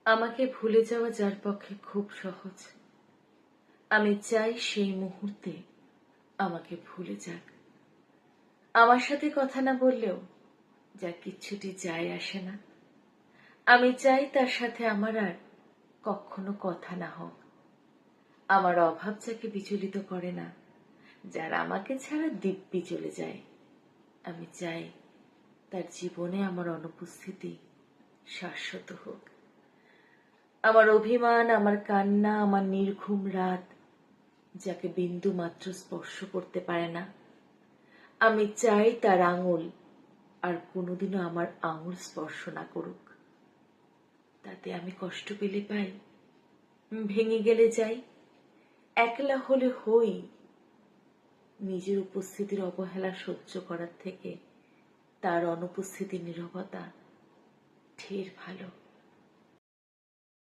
আমাকে ভুলে যাওয়া যার পক্ষে খুব সহজ, আমি চাই সেই মুহূর্তে আমাকে ভুলে যাক। আমার সাথে কথা না বললেও যা কিচ্ছুটি যায় আসে না। আমি চাই তার সাথে আমার আর কখনো কথা না হোক। আমার অভাব যাকে বিচলিত করে না, যারা আমাকে ছাড়া দিব্যি চলে যায়, আমি চাই তার জীবনে আমার অনুপস্থিতি শাশ্বত হোক। আমার অভিমান, আমার কান্না, আমার নির্ঘুম রাত যাকে বিন্দু মাত্র স্পর্শ করতে পারে না, আমি চাই তার আঙুল আর কোনোদিনও আমার আঙুল স্পর্শ না করুক। তাতে আমি কষ্ট পেলে পাই, ভেঙে গেলে যাই, একলা হলে হই। নিজের উপস্থিতির অবহেলা সহ্য করার থেকে তার অনুপস্থিতির নীরবতা ঢের ভালো।